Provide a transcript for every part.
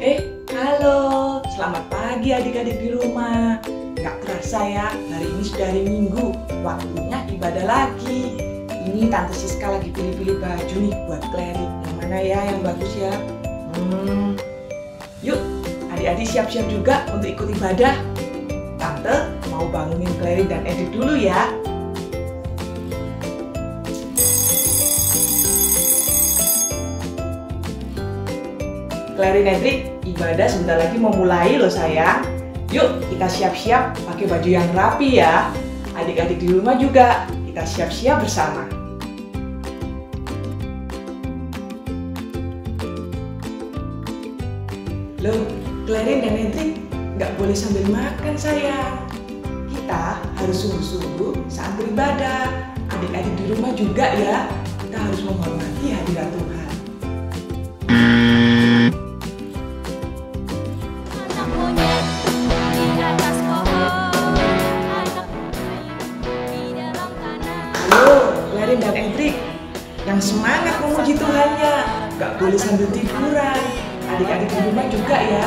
Halo, selamat pagi adik-adik di rumah. Gak terasa ya, hari ini sudah hari Minggu, waktunya ibadah lagi. Ini Tante Siska lagi pilih-pilih baju nih buat Clary. Yang mana ya yang bagus ya? Yuk, adik-adik siap-siap juga untuk ikut ibadah. Tante mau bangunin Clary dan Edith dulu ya. Clary dan Edith, ibadah sebentar lagi mau mulai loh sayang. Yuk kita siap-siap pakai baju yang rapi ya. Adik-adik di rumah juga kita siap-siap bersama. Loh, Clary dan Edith nggak boleh sambil makan sayang. Kita harus sungguh-sungguh saat beribadah. Adik-adik di rumah juga ya. Kita harus menghormati hadirat Tuhan. Clary dan Edric yang semangat memuji Tuhannya, gak boleh sambil tiduran. Adik-adik di rumah juga ya,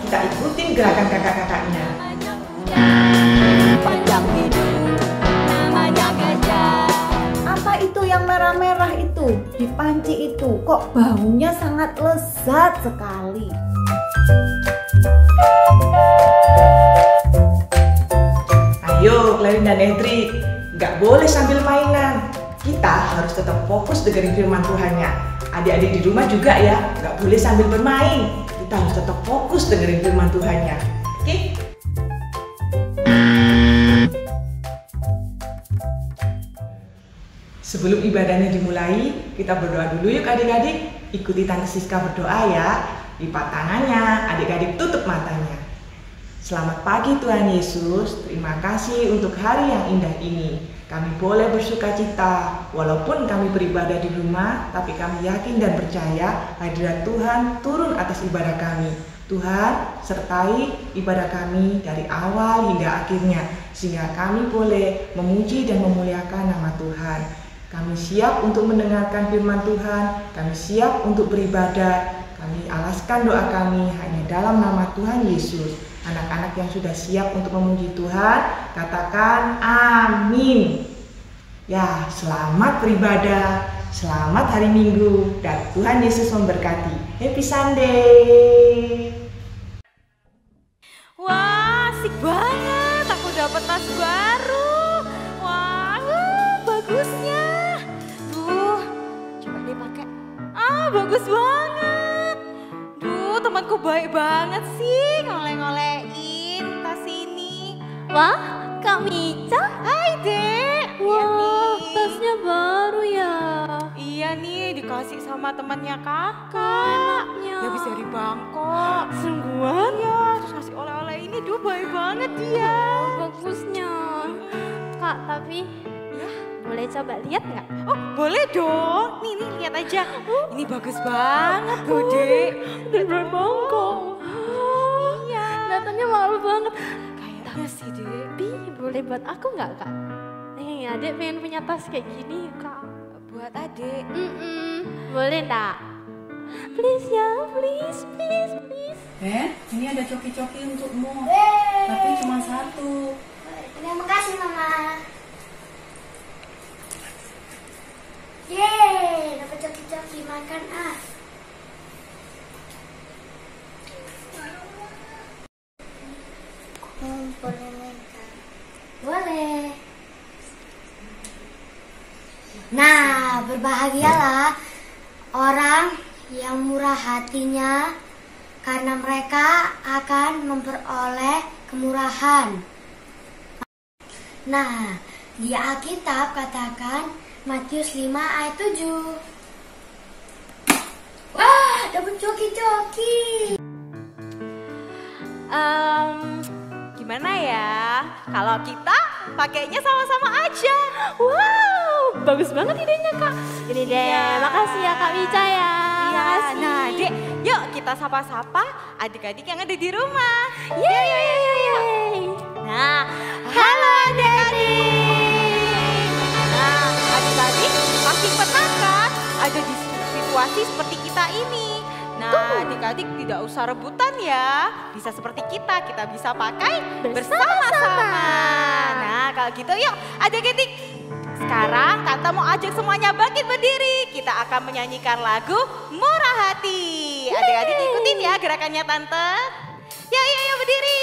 kita ikutin gerakan kakak-kakaknya. Panjang hidup, namanya gajah. Apa itu yang merah-merah itu? Di panci itu, kok baunya sangat lezat sekali. Ayo Clary dan Edric, gak boleh sambil mainan. Kita harus tetap fokus dengerin firman Tuhannya. Adik-adik di rumah juga ya, gak boleh sambil bermain. Kita harus tetap fokus dengerin firman Tuhannya. Oke? Sebelum ibadahnya dimulai, kita berdoa dulu yuk adik-adik. Ikuti Tante Siska berdoa ya. Lipat tangannya, adik-adik tutup matanya. Selamat pagi Tuhan Yesus, terima kasih untuk hari yang indah ini. Kami boleh bersuka cita, walaupun kami beribadah di rumah, tapi kami yakin dan percaya hadirat Tuhan turun atas ibadah kami. Tuhan, sertai ibadah kami dari awal hingga akhirnya, sehingga kami boleh memuji dan memuliakan nama Tuhan. Kami siap untuk mendengarkan firman Tuhan, kami siap untuk beribadah, kami alaskan doa kami hanya dalam nama Tuhan Yesus. Anak-anak yang sudah siap untuk memuji Tuhan, katakan amin. Ya, selamat beribadah, selamat hari Minggu, dan Tuhan Yesus memberkati. Happy Sunday. Wah, asik banget. Aku dapat tas baru. Wah, bagusnya. Duh, coba deh pakai. Bagus banget. Duh, temanku baik banget sih ngoleh-ngolehin tas ini. Wah, Kak Mica. Hai, Dek. Wah, tasnya baru ya. Iya nih, dikasih sama temannya kakak. Enaknya. Dia habis dari Bangkok. Sungguhan ya, terus ngasih oleh-oleh ini. Duh, baik banget dia. Bagusnya. Kak, tapi Ya, boleh coba lihat nggak? oh boleh dong. Nih, lihat aja. Ini bagus banget tuh, Dek. Dari Bangkok. Iya. Kelihatannya mahal banget. Kayaknya sih, Dek. Tapi boleh buat aku nggak, Kak? Adik pengen punya tas kayak gini, Kak. Buat adik. Boleh tak? Please ya, please. Ini ada coki-coki untukmu. Tapi cuma satu. Terima kasih Mama. Yeay, dapat coki-coki makan ah. Boleh minta. Boleh. Nah, berbahagialah orang yang murah hatinya, karena mereka akan memperoleh kemurahan. Nah, di Alkitab katakan Matius 5 ayat 7. Wah, dapat coki-coki. Gimana ya? Kalau kita pakainya sama-sama aja. Wow, bagus banget idenya, Kak. Ini deh, Iya. makasih ya Kak Mica ya. Iya, Makasih. nah Dek, yuk kita sapa-sapa adik-adik yang ada di rumah. Yeay. Nah, halo adik-adik. Nah, adik-adik pasti pernah kan ada di situasi seperti kita ini. Nah, adik-adik tidak usah rebutan ya. Bisa seperti kita bisa pakai bersama-sama. Nah, kalau gitu yuk adik-adik. Sekarang Tante mau ajak semuanya bangkit berdiri. Kita akan menyanyikan lagu Murah Hati. Adik-adik ikutin ya gerakannya Tante. Ya berdiri.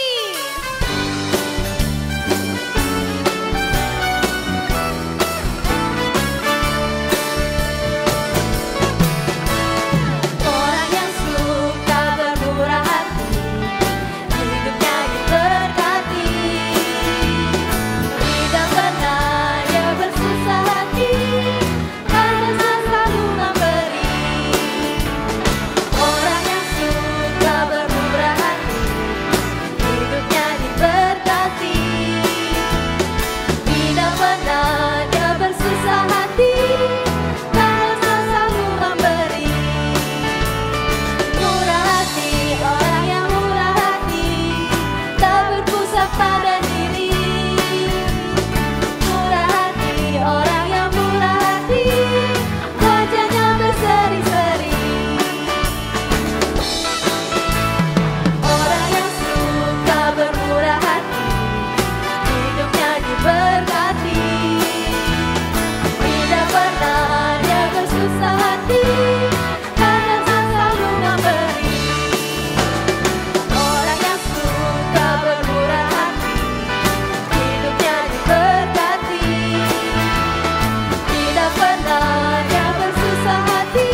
Orang yang suka bermurah hati, hidupnya diberkati. Tidak pernah dia bersusah hati, karena selalu memberi. Orang yang suka bermurah hati, hidupnya diberkati. Tidak pernah dia bersusah hati, karena selalu memberi. Murah hati, orang yang murah hati, tak berpusat pada diri. Murah hati, orang yang murah hati, wajahnya berseri-seri. Orang yang suka bermurah hati, hidupnya diberkati. Tidak pernah dia bersusah hati, karena selalu memberi. Orang yang suka bermurah hati, hidupnya diberkati. Tidak pernah dia bersusah hati,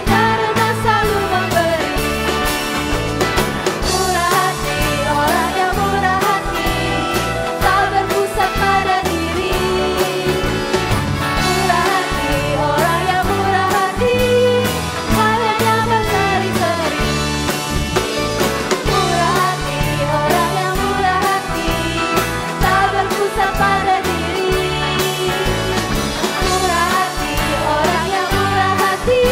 karena selalu memberi. Murah hati, orang yang murah hati, tak berpusat pada diri. Murah hati, orang yang murah hati, wajahnya berseri-seri. Murah hati, orang yang murah hati, tak berpusat pada diri. Murah hati, orang yang murah hati,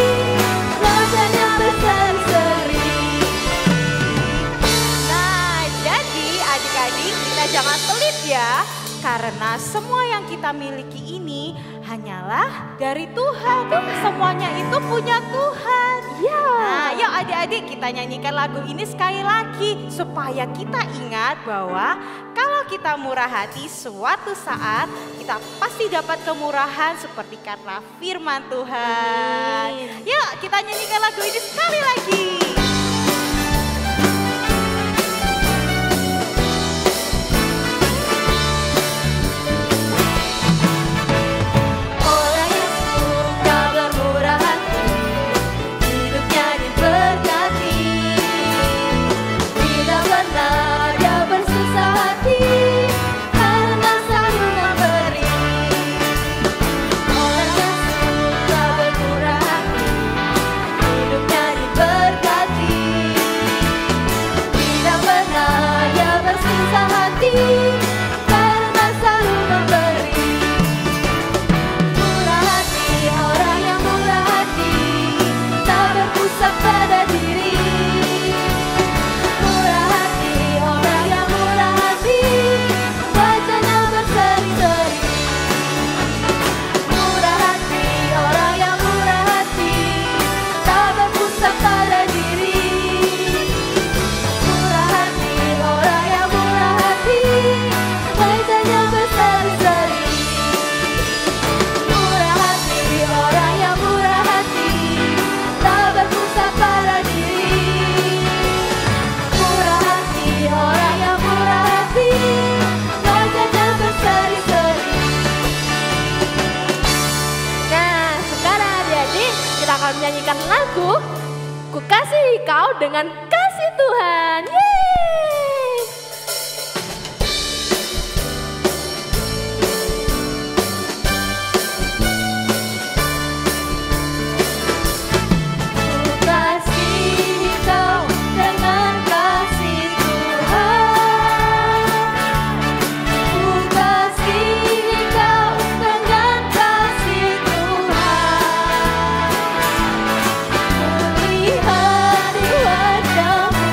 wajahnya berseri-seri. Nah, jadi adik-adik kita jangan pelit ya. Karena semua yang kita miliki ini hanyalah dari Tuhan. Semuanya itu punya Tuhan. Ya. Nah, yuk adik-adik kita nyanyikan lagu ini sekali lagi. Supaya kita ingat bahwa kalau kita murah hati suatu saat kita pasti dapat kemurahan seperti karena firman Tuhan. Amin. Yuk kita nyanyikan lagu ini sekali lagi. Orang yang suka bermurah hati, hidupnya diberkati. Tidak pernah dia bersusah hati, karena selalu memberi. Orang yang suka bermurah hati, hidupnya diberkati. Tidak pernah dia bersusah hati, karena selalu memberi. Murah hati, orang yang murah hati, tak berpusat pada diri. Murah hati, orang yang murah hati, wajahnya berseri-seri. Murah hati, orang yang murah hati, tak berpusat pada diri. Murah hati, orang yang murah hati, wajahnya berseri-seri. Murah hati, orang yang murah hati, tak berpusat pada diri. Murah hati, orang yang murah hati, wajahnya berseri-seri. Nah, sekarang adik-adik kita akan menyanyikan lagu Ku Kasihi Kau dengan Kasih Tuhan. Yeay! Ku kasihi Kau dengan kasih Tuhan. Ku kasihi Kau dengan kasih Tuhan. Ku lihat di wajah-Mu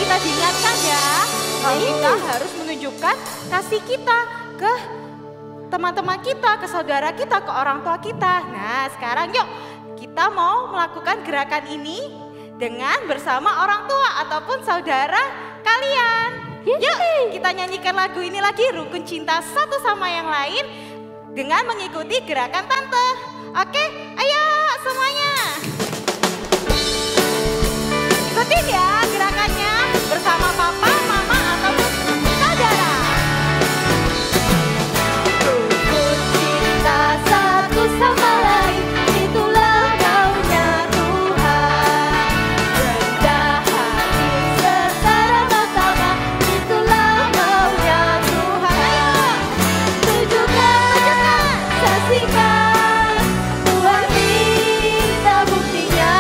kita diingatkan ya, bahwa kita harus menunjukkan kasih kita ke teman-teman kita, ke saudara kita, ke orang tua kita. Nah sekarang yuk kita mau melakukan gerakan ini dengan bersama orang tua ataupun saudara kalian. Yuk kita nyanyikan lagu ini lagi, Rukun Cinta Satu Sama Yang Lain, dengan mengikuti gerakan tante. Oke, ayo semuanya. Ikutin ya gerakannya bersama papa, mama, ataupun saudara. Rukun cinta satu sama lain, itulah maunya Tuhan. Rendah hati serta ramah tamah, itulah maunya Tuhan. Tunjukkan, saksikan, Tuhan minta buktinya.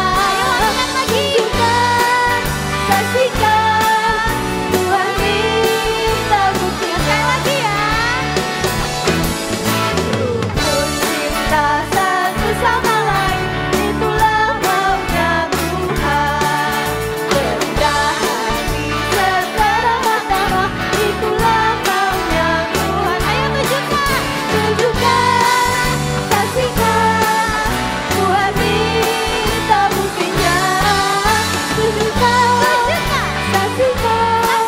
Tunjukkan, saksikan, Tuhan minta buktinya. Sekali lagi ya. Rukun cinta satu sama lain, itulah maunya Tuhan. Rendah hati serta ramah tamah, itulah maunya Tuhan. Ayo tunjukkan, saksikan, Tuhan minta buktinya. Tunjukkan, saksikan,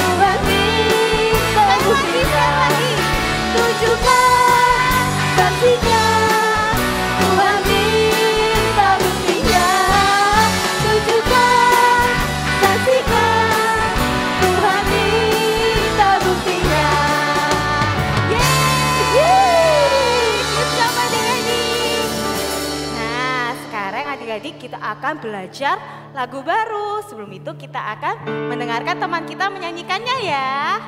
Tuhan minta buktinya. Tunjukkan, saksikan, Tuhan minta buktinya. Tunjukkan, saksikan, Tuhan minta buktinya. Yeay, bersama adik-adik. Nah sekarang adik-adik kita akan belajar lagu baru. Sebelum itu kita akan mendengarkan teman kita menyanyikannya ya.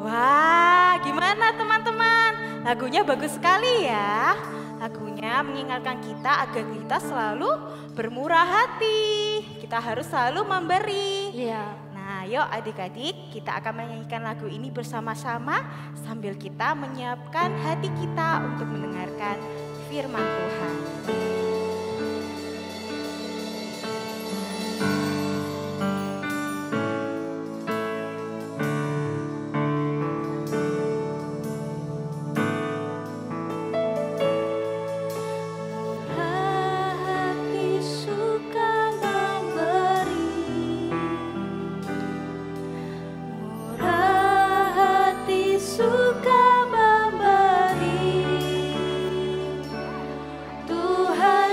Wah, gimana teman-teman? Lagunya bagus sekali ya. Lagunya mengingatkan kita agar kita selalu bermurah hati. Kita harus selalu memberi. Iya. Nah, yuk adik-adik, kita akan menyanyikan lagu ini bersama-sama sambil kita menyiapkan hati kita untuk mendengarkan firman Tuhan. Hati suka memberi, murah hati suka memberi. Tuhan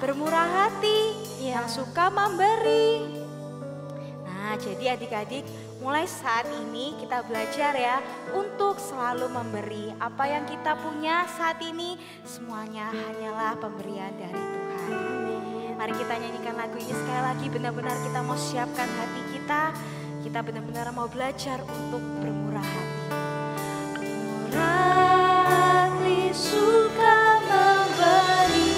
bermurah hati, yang suka memberi. Nah, jadi adik-adik, mulai saat ini kita belajar ya untuk selalu memberi. Apa yang kita punya saat ini semuanya hanyalah pemberian dari Tuhan. Mari kita nyanyikan lagu ini sekali lagi, benar-benar kita mau siapkan hati kita. Kita benar-benar mau belajar untuk bermurah hati. Murah hati suka memberi.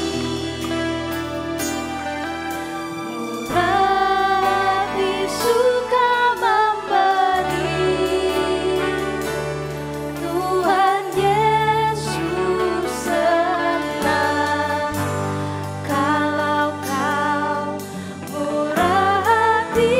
Murah hati suka memberi. Tuhan Yesus senang kalau kau murah hati.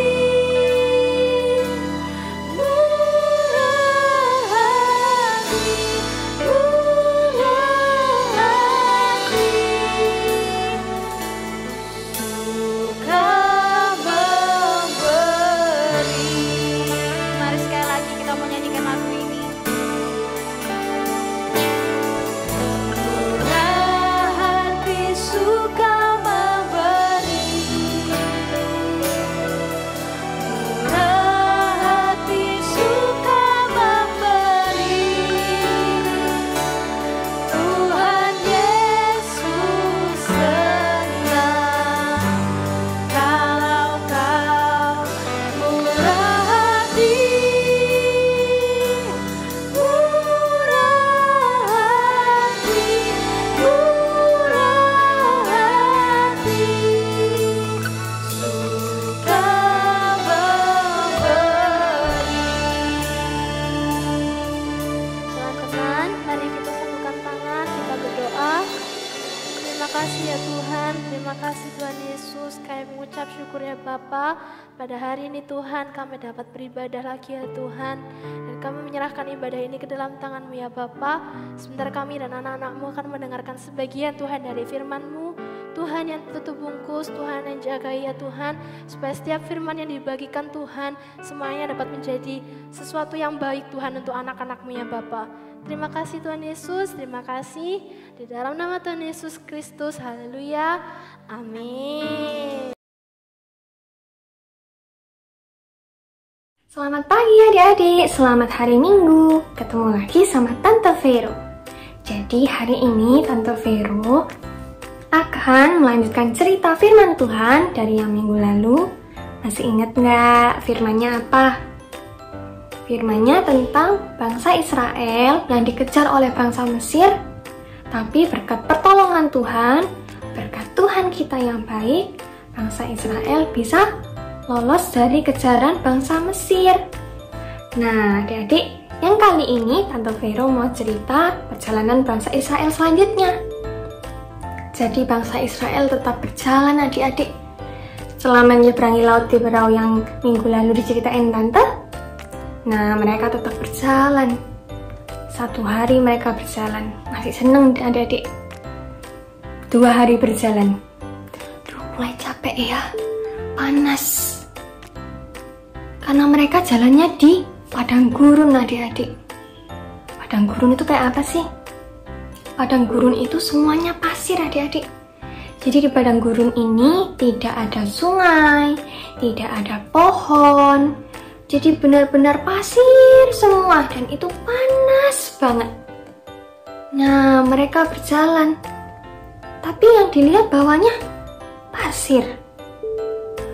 Syukur ya Bapa, pada hari ini Tuhan kami dapat beribadah lagi ya Tuhan. Dan kami menyerahkan ibadah ini ke dalam tangan-Mu ya Bapa. Sebentar kami dan anak-anak-Mu akan mendengarkan sebagian Tuhan dari firman-Mu. Tuhan yang tutup bungkus, Tuhan yang jaga ya Tuhan. Supaya setiap firman yang dibagikan Tuhan, semuanya dapat menjadi sesuatu yang baik Tuhan untuk anak-anak-Mu ya Bapa. Terima kasih Tuhan Yesus, terima kasih. Di dalam nama Tuhan Yesus Kristus, haleluya, amin. Selamat pagi adik-adik, selamat hari Minggu. Ketemu lagi sama Tante Vero. Jadi hari ini Tante Vero akan melanjutkan cerita firman Tuhan dari yang minggu lalu. Masih ingat nggak firmannya apa? Firmannya tentang bangsa Israel yang dikejar oleh bangsa Mesir. Tapi berkat pertolongan Tuhan, berkat Tuhan kita yang baik, bangsa Israel bisa lolos dari kejaran bangsa Mesir. Nah, adik-adik, yang kali ini Tante Vero mau cerita perjalanan bangsa Israel selanjutnya. Jadi bangsa Israel tetap berjalan adik-adik. Setelah menyeberangi laut Tiberau yang minggu lalu diceritain Tante, nah mereka tetap berjalan. 1 hari mereka berjalan, masih seneng adik-adik. 2 hari berjalan, mulai capek ya, panas. Karena mereka jalannya di padang gurun adik-adik. Padang gurun itu kayak apa sih? Padang gurun itu semuanya pasir adik-adik. Jadi di padang gurun ini tidak ada sungai, tidak ada pohon. Jadi benar-benar pasir semua dan itu panas banget. Nah, mereka berjalan. Tapi yang dilihat bawahnya pasir.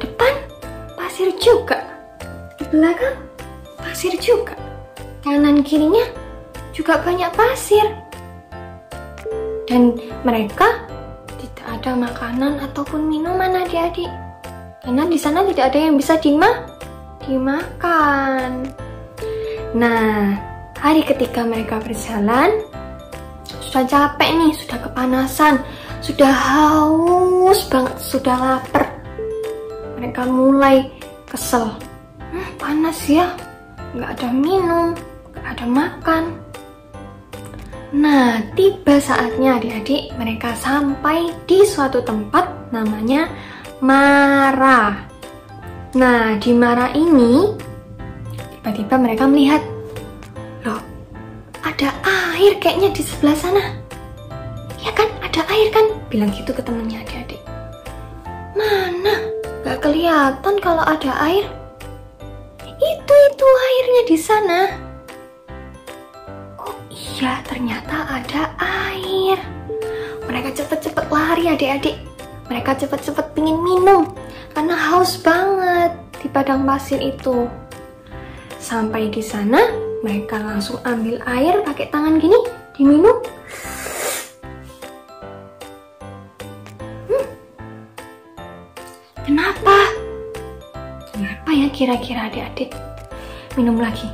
Depan pasir juga. Belakang pasir juga, kanan kirinya juga banyak pasir, dan mereka tidak ada makanan ataupun minuman adik-adik, karena di sana tidak ada yang bisa dimakan. Nah, hari ketika mereka berjalan, sudah capek nih, sudah kepanasan, sudah haus banget, sudah lapar. Mereka mulai kesel. Panas ya, nggak ada minum, nggak ada makan. Nah, tiba saatnya adik-adik mereka sampai di suatu tempat namanya Mara. Nah, di Mara ini tiba-tiba mereka melihat, loh, ada air kayaknya di sebelah sana. Ya kan, ada air kan? Bilang gitu ke temennya adik-adik. kelihatan kalau ada air. Itu airnya di sana. Oh iya, ternyata ada air. Mereka cepet-cepet lari adik-adik. Mereka cepet-cepet pingin minum karena haus banget di padang pasir itu. Sampai di sana, mereka langsung ambil air pakai tangan gini, diminum. Kenapa ya kira-kira adik-adik? Minum lagi.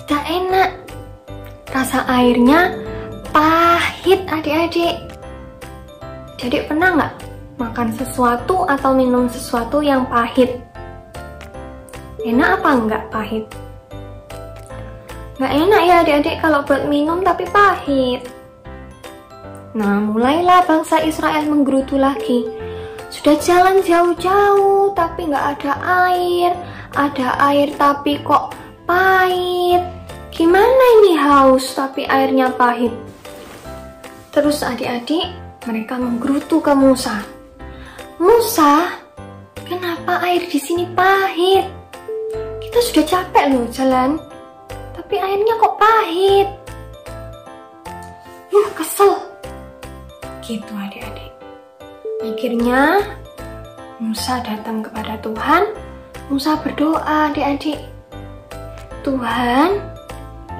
Tidak enak. Rasa airnya pahit adik-adik. Jadi pernah nggak makan sesuatu atau minum sesuatu yang pahit? Enak apa nggak pahit? Nggak enak ya adik-adik kalau buat minum tapi pahit. Nah, mulailah bangsa Israel menggerutu lagi. Sudah jalan jauh-jauh tapi nggak ada air. Ada air tapi kok pahit. Gimana ini haus tapi airnya pahit? Terus adik-adik mereka menggerutu ke Musa. Musa, kenapa air di sini pahit? Kita sudah capek loh jalan, tapi airnya kok pahit. Kesel. Gitu adik-adik. Akhirnya Musa datang kepada Tuhan. Musa berdoa adik-adik. Tuhan,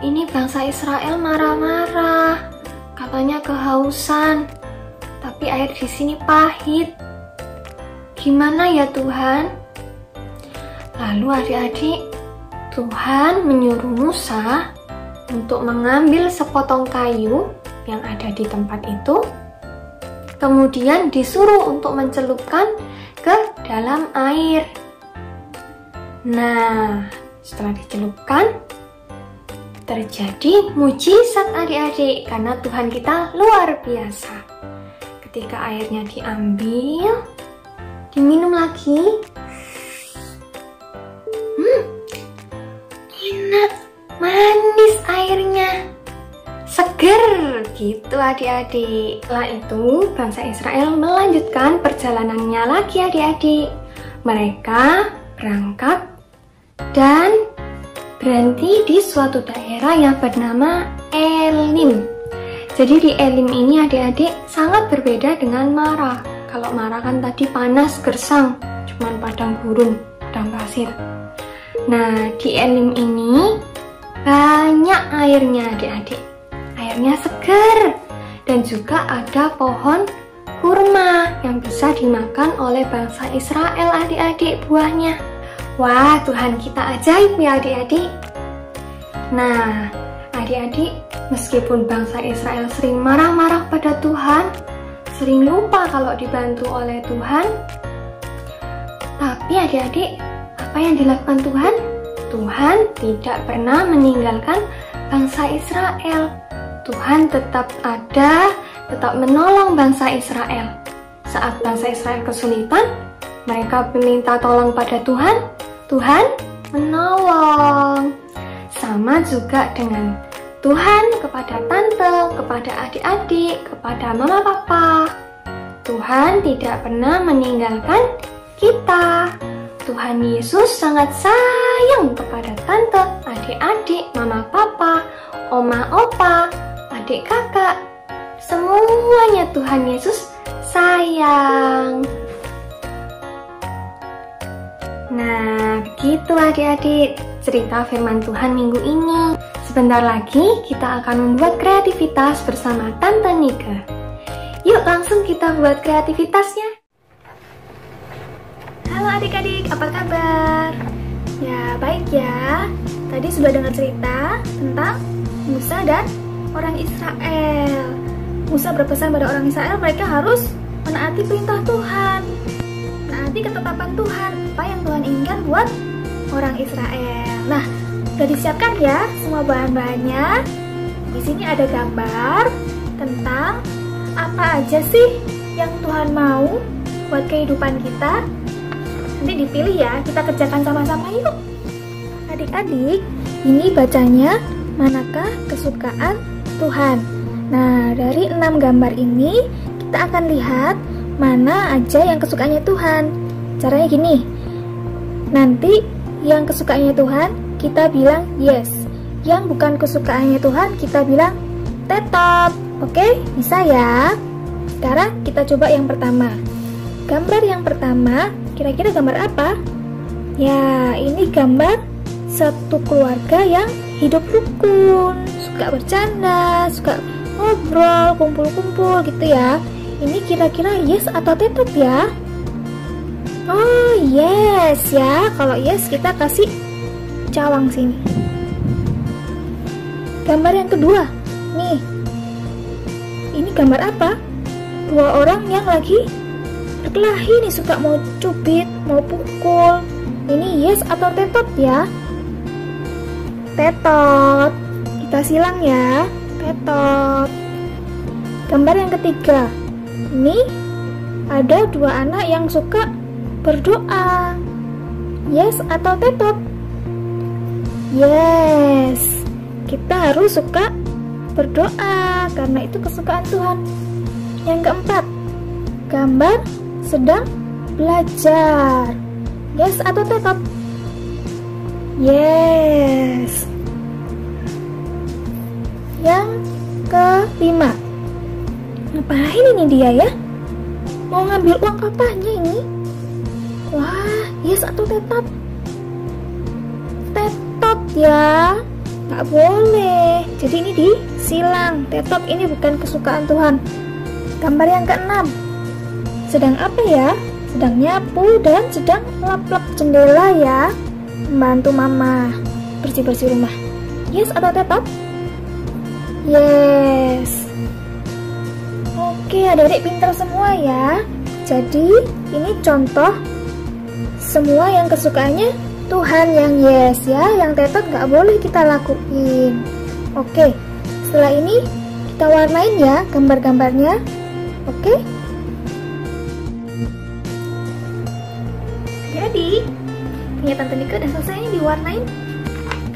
ini bangsa Israel marah-marah. Katanya kehausan. Tapi air di sini pahit. Gimana ya Tuhan? Lalu adik-adik, Tuhan menyuruh Musa untuk mengambil sepotong kayu yang ada di tempat itu. Kemudian disuruh untuk mencelupkan ke dalam air. Nah, setelah dicelupkan, terjadi mujizat adik-adik karena Tuhan kita luar biasa. Ketika airnya diambil, diminum lagi. Enak, manis airnya, seger gitu adik-adik. Setelah itu bangsa Israel melanjutkan perjalanannya lagi adik-adik. Mereka berangkat dan berhenti di suatu daerah yang bernama Elim. Jadi di Elim ini adik-adik sangat berbeda dengan Marah. Kalau Marah kan tadi panas, gersang, cuman padang gurun, padang pasir. Nah, di Elim ini banyak airnya adik-adik. Airnya segar dan juga ada pohon kurma yang bisa dimakan oleh bangsa Israel adik-adik buahnya. Wah, Tuhan kita ajaib ya adik-adik. Nah, adik-adik, meskipun bangsa Israel sering marah-marah pada Tuhan, sering lupa kalau dibantu oleh Tuhan, tapi adik-adik, apa yang dilakukan Tuhan? Tuhan tidak pernah meninggalkan bangsa Israel. Tuhan tetap ada, tetap menolong bangsa Israel. Saat bangsa Israel kesulitan, mereka meminta tolong pada Tuhan, Tuhan menolong. Sama juga dengan Tuhan kepada tante, kepada adik-adik, kepada mama papa. Tuhan tidak pernah meninggalkan kita. Tuhan Yesus sangat sayang kepada tante, adik-adik, mama papa, oma opa, adik kakak. Semuanya Tuhan Yesus sayang. Nah, begitu adik-adik cerita firman Tuhan minggu ini. Sebentar lagi kita akan membuat kreativitas bersama Tante Nika. Yuk langsung kita buat kreativitasnya. Halo adik-adik, apa kabar? Ya, baik ya. Tadi sudah dengar cerita tentang Musa dan orang Israel. Musa berpesan pada orang Israel mereka harus menaati perintah Tuhan, menaati ketetapan Tuhan, apa yang Tuhan inginkan buat orang Israel. Nah, sudah disiapkan ya semua bahan-bahannya. Di sini ada gambar tentang apa aja sih yang Tuhan mau buat kehidupan kita. Nanti dipilih ya, kita kerjakan sama-sama yuk. Adik-adik, ini bacanya manakah kesukaan Tuhan. Nah, dari 6 gambar ini kita akan lihat mana aja yang kesukaannya Tuhan. Caranya gini, nanti yang kesukaannya Tuhan kita bilang yes, yang bukan kesukaannya Tuhan kita bilang tetap. Oke, bisa ya? Sekarang kita coba yang pertama. Gambar yang pertama, kira-kira gambar apa? Ya, ini gambar satu keluarga yang hidup rukun, suka bercanda, suka ngobrol, kumpul-kumpul gitu ya. Ini kira-kira yes atau tetap ya? Oh yes ya, kalau yes kita kasih cawang sini. Gambar yang kedua, nih. Ini gambar apa? Dua orang yang lagi berkelahi nih, suka mau cubit, mau pukul. Ini yes atau tetap ya? Tetot. Kita silang ya, tetot. Gambar yang ketiga, ini ada dua anak yang suka berdoa. Yes atau tetot? Yes. Kita harus suka berdoa karena itu kesukaan Tuhan. Yang keempat, gambar sedang belajar. Yes atau tetot? Yes. Yang kelima, ngapain ini dia ya? Mau ngambil uang papanya ini? Wah, yes atau tetap? Tetap ya, nggak boleh. Jadi ini disilang. Tetap ini bukan kesukaan Tuhan. Gambar yang keenam, sedang apa ya? Sedang nyapu dan sedang lap-lap jendela ya. Membantu mama bersih-bersih rumah. Yes atau tetap? Yes. Oke, adik-adik pintar semua ya. Jadi ini contoh semua yang kesukaannya Tuhan yang yes ya, yang tetot nggak boleh kita lakuin. Oke, setelah ini kita warnain ya gambar-gambarnya. Oke? Jadi, punya Tante Nika udah selesai diwarnain.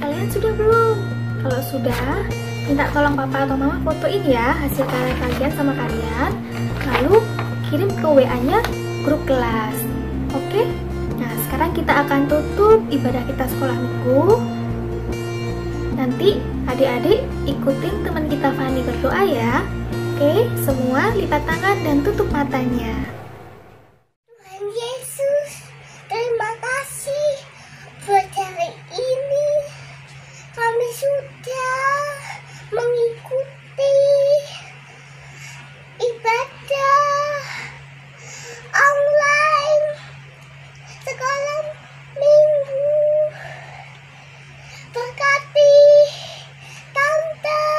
Kalian sudah belum? Kalau sudah, minta tolong papa atau mama fotoin ya hasil karya kalian sama kalian. Lalu kirim ke WA-nya grup kelas. Oke? Nah, sekarang kita akan tutup ibadah kita sekolah minggu. Nanti adik-adik ikutin teman kita Fani berdoa ya. Oke, semua lipat tangan dan tutup matanya. Tuhan Yesus, terima kasih buat hari ini. Kami sudah mengikuti ibadah online sekolah minggu. Berkati tante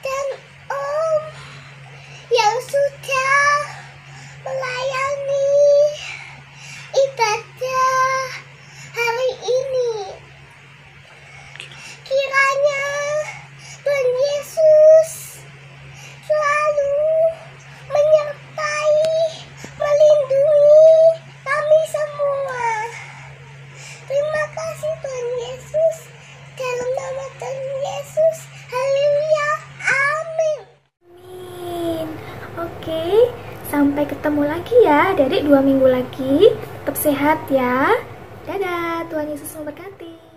dan om yang sudah melayani ibadah hari ini. Kiranya Tuhan Yesus selalu menyertai, melindungi kami semua. Terima kasih Tuhan Yesus. Dalam nama Tuhan Yesus. Haleluya. Amin. Amin. Oke, sampai ketemu lagi ya adik-adik 2 minggu lagi. Tetap sehat ya. Dadah, Tuhan Yesus memberkati.